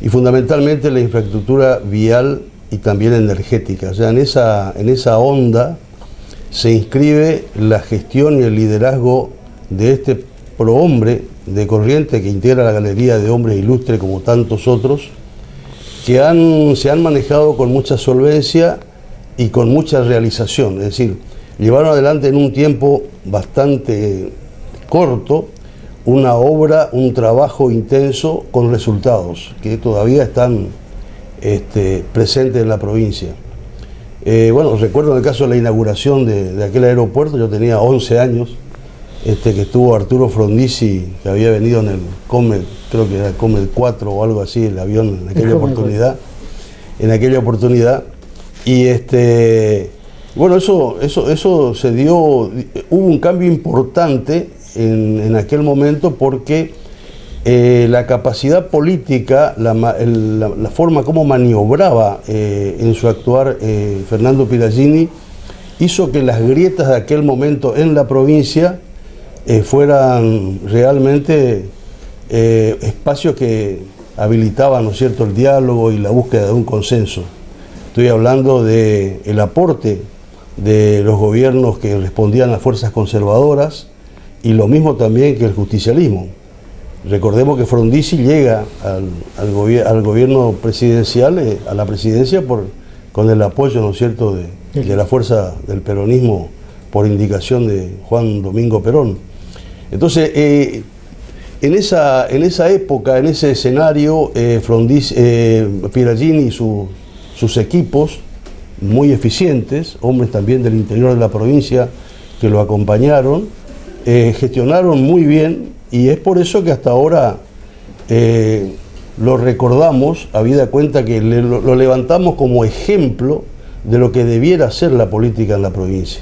y fundamentalmente la infraestructura vial y también energética. O sea, en esa onda se inscribe la gestión y el liderazgo de este prohombre de Corrientes, que integra la galería de hombres ilustres como tantos otros, que se han manejado con mucha solvencia y con mucha realización. Es decir, llevaron adelante en un tiempo bastante corto una obra, un trabajo intenso con resultados que todavía están presentes en la provincia. Bueno, recuerdo en el caso de la inauguración de aquel aeropuerto, yo tenía 11 años, que estuvo Arturo Frondizi, que había venido en el Comet, creo que era el Comet 4 o algo así, el avión en aquella oportunidad. Y bueno, eso se dio, hubo un cambio importante en aquel momento porque la capacidad política, la forma como maniobraba en su actuar Fernando Piragini, hizo que las grietas de aquel momento en la provincia fueran realmente espacios que habilitaban, ¿no es cierto?, el diálogo y la búsqueda de un consenso. Estoy hablando del aporte de los gobiernos que respondían a fuerzas conservadoras y lo mismo también que el justicialismo. Recordemos que Frondizi llega al gobierno presidencial, a la presidencia, con el apoyo, ¿no es cierto?, de la fuerza del peronismo por indicación de Juan Domingo Perón. Entonces, en esa época, en ese escenario, Piragini y sus equipos, muy eficientes, hombres también del interior de la provincia que lo acompañaron, gestionaron muy bien, y es por eso que hasta ahora lo recordamos, habida cuenta que lo levantamos como ejemplo de lo que debiera ser la política en la provincia.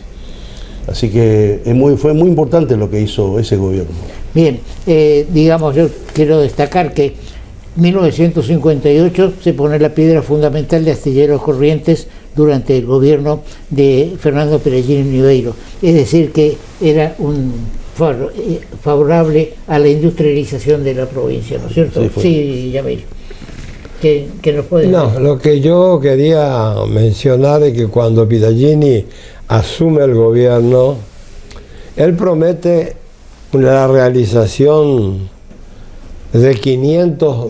Así que fue muy importante lo que hizo ese gobierno. Bien, digamos, yo quiero destacar que en 1958 se pone la piedra fundamental de Astilleros Corrientes durante el gobierno de Fernando Piragini Niveiro. Es decir, que era un favorable a la industrialización de la provincia, ¿no es cierto? Sí, Yamil. ¿Qué nos puede decir? No, lo que yo quería mencionar es que cuando Piragini asume el gobierno, él promete la realización de 500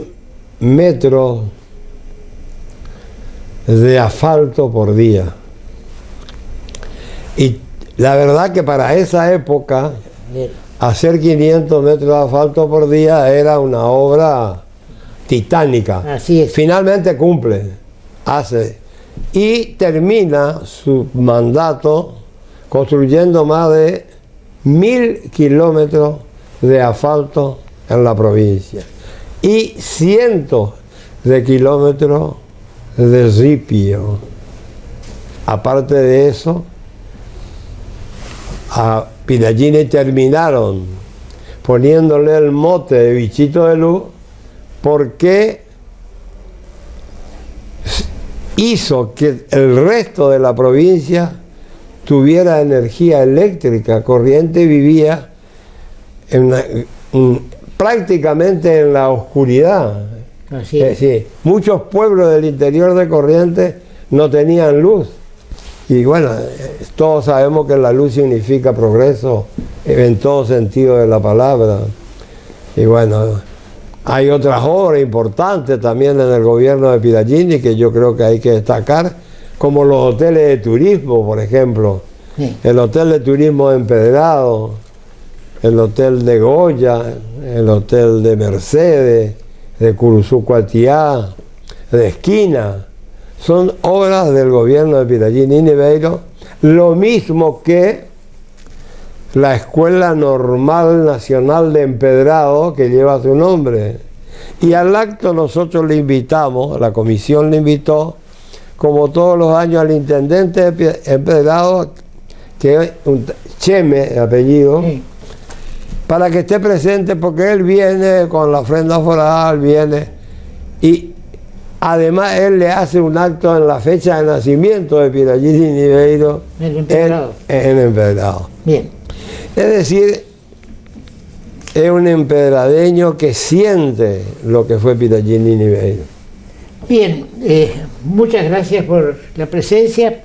metros de asfalto por día. Y la verdad que para esa época hacer 500 metros de asfalto por día era una obra titánica. Así es. Finalmente cumple, hace y termina su mandato construyendo más de 1000 kilómetros de asfalto en la provincia y cientos de kilómetros de ripio. Aparte de eso, a Piragini terminaron poniéndole el mote de bichito de luz porque hizo que el resto de la provincia tuviera energía eléctrica. Corrientes vivía prácticamente en la oscuridad. Así es. Sí, muchos pueblos del interior de Corrientes no tenían luz. Y bueno, todos sabemos que la luz significa progreso en todo sentido de la palabra. Y bueno, hay otras obras importantes también en el gobierno de Piragini que yo creo que hay que destacar, como los hoteles de turismo, por ejemplo. Sí. El hotel de turismo de Empedrado, el hotel de Goya, el hotel de Mercedes, de Curuzú-Cuatiá, de Esquina. Son obras del gobierno de Piragini Niveiro, lo mismo que la Escuela Normal Nacional de Empedrado, que lleva su nombre. Y al acto nosotros le invitamos, la comisión le invitó, como todos los años, al intendente de Empedrado, que es un Cheme de apellido, sí, para que esté presente, porque él viene con la ofrenda foral, viene, y además él le hace un acto en la fecha de nacimiento de Piragini Niveiro en Empedrado. Bien. Es decir, es un empedradeño que siente lo que fue Piragini Niveiro. Bien, muchas gracias por la presencia.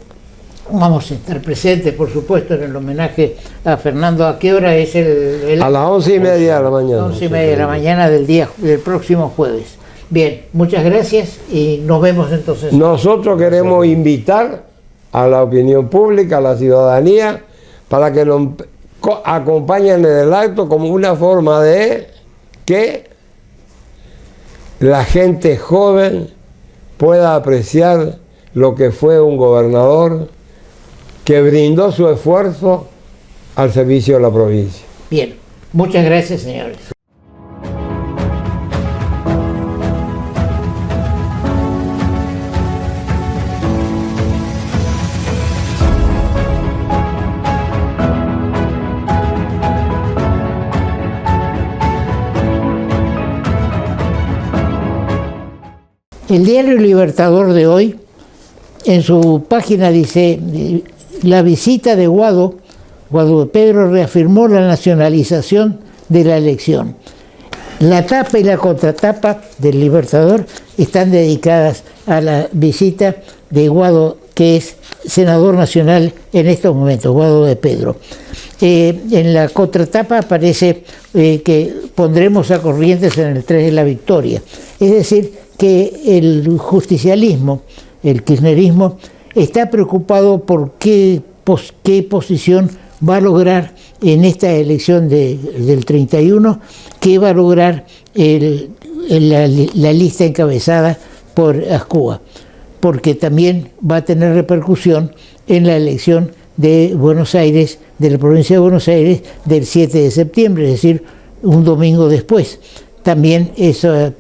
Vamos a estar presentes, por supuesto, en el homenaje a Fernando. ¿A qué hora es el A las 11:30 de la mañana. 11:30 de la mañana del próximo jueves. Bien, muchas gracias y nos vemos entonces. Nosotros queremos invitar a la opinión pública, a la ciudadanía, para que nos acompañen en el acto como una forma de que la gente joven pueda apreciar lo que fue un gobernador que brindó su esfuerzo al servicio de la provincia. Bien, muchas gracias, señores. El diario Libertador de hoy, en su página dice, la visita de Guado de Pedro reafirmó la nacionalización de la elección. La tapa y la contratapa del Libertador están dedicadas a la visita de Guado, que es senador nacional en estos momentos, Guado de Pedro. En la contratapa aparece que pondremos a Corrientes en el 3 de la victoria. Es decir, que el justicialismo, el kirchnerismo, está preocupado por qué posición va a lograr en esta elección del 31, qué va a lograr la lista encabezada por Azcúa, porque también va a tener repercusión en la elección de Buenos Aires, de la provincia de Buenos Aires, del 7 de septiembre, es decir, un domingo después. También esa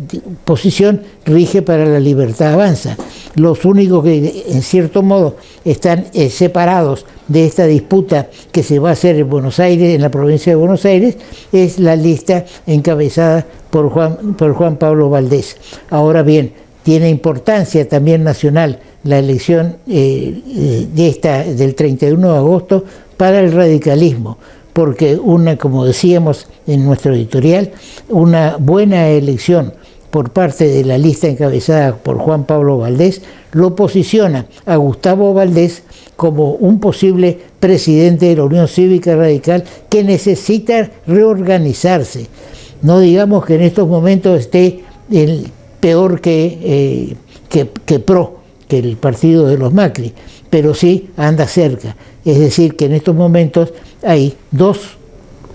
posición rige para la Libertad Avanza. Los únicos que, en cierto modo, están separados de esta disputa que se va a hacer en Buenos Aires, en la provincia de Buenos Aires, es la lista encabezada por Juan Pablo Valdés. Ahora bien, tiene importancia también nacional la elección del 31 de agosto para el radicalismo, porque como decíamos en nuestro editorial, una buena elección por parte de la lista encabezada por Juan Pablo Valdés lo posiciona a Gustavo Valdés como un posible presidente de la Unión Cívica Radical que necesita reorganizarse. No digamos que en estos momentos esté peor que PRO, que el partido de los Macri, pero sí anda cerca. Es decir, que en estos momentos hay dos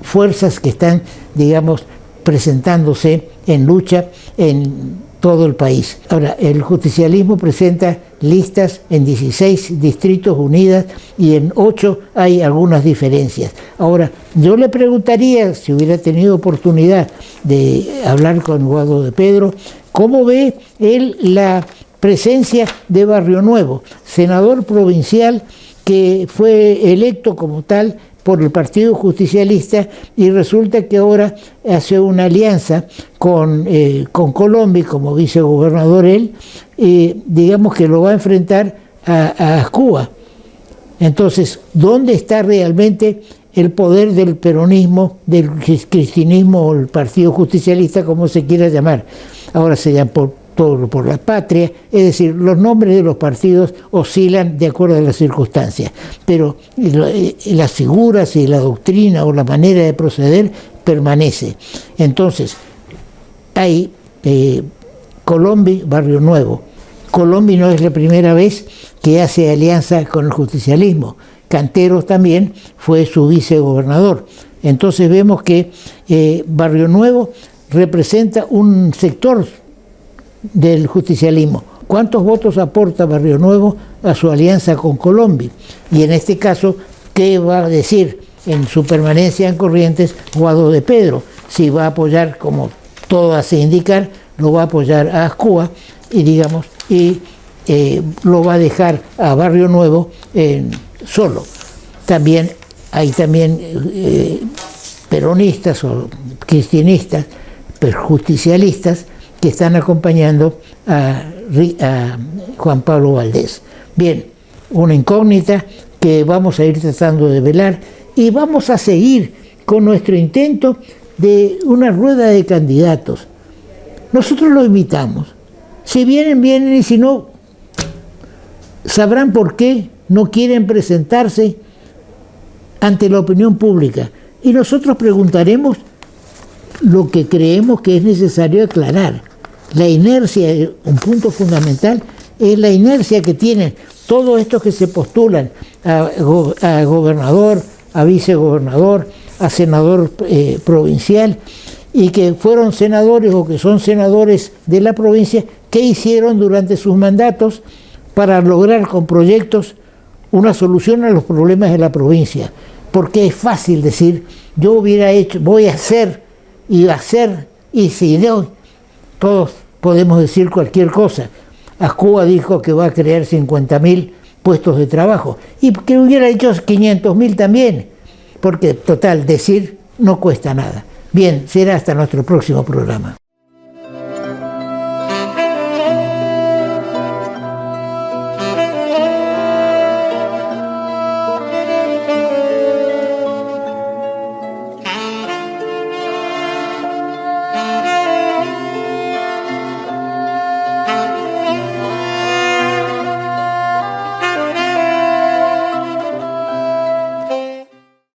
fuerzas que están, digamos, presentándose en lucha en todo el país. Ahora, el justicialismo presenta listas en 16 distritos unidas y en 8 hay algunas diferencias. Ahora, yo le preguntaría, si hubiera tenido oportunidad de hablar con Guado de Pedro, ¿cómo ve él la presencia de Barrio Nuevo, senador provincial que fue electo como tal por el Partido Justicialista y resulta que ahora hace una alianza con Colombi como vicegobernador él, digamos que lo va a enfrentar a Azcúa? Entonces, ¿dónde está realmente el poder del peronismo, del cristinismo o el Partido Justicialista, como se quiera llamar? Ahora se llama por la Patria, es decir, los nombres de los partidos oscilan de acuerdo a las circunstancias, pero las figuras y la doctrina o la manera de proceder permanece. Entonces, hay Colombi, Barrio Nuevo. Colombi no es la primera vez que hace alianza con el justicialismo. Canteros también fue su vicegobernador. Entonces vemos que Barrio Nuevo representa un sector del justicialismo. ¿Cuántos votos aporta Barrio Nuevo a su alianza con Colombi? Y en este caso, ¿qué va a decir en su permanencia en Corrientes Guado de Pedro? Si va a apoyar, como todo hace indicar, lo va a apoyar a Azcúa y lo va a dejar a Barrio Nuevo solo. También hay peronistas o cristianistas, justicialistas, que están acompañando a Juan Pablo Valdés. Bien, una incógnita que vamos a ir tratando de velar y vamos a seguir con nuestro intento de una rueda de candidatos. Nosotros lo invitamos, Si vienen, vienen, y si no, sabrán por qué no quieren presentarse ante la opinión pública. Y nosotros preguntaremos lo que creemos que es necesario aclarar. La inercia, un punto fundamental, es la inercia que tienen todos estos que se postulan a gobernador, a vicegobernador, a senador provincial, y que fueron senadores o que son senadores de la provincia, ¿qué hicieron durante sus mandatos para lograr con proyectos una solución a los problemas de la provincia? Porque es fácil decir, yo hubiera hecho, voy a hacer, y si no, todos podemos decir cualquier cosa. Azcúa dijo que va a crear 50.000 puestos de trabajo, y que hubiera hecho 500.000 también, porque total, decir no cuesta nada. Bien, será hasta nuestro próximo programa.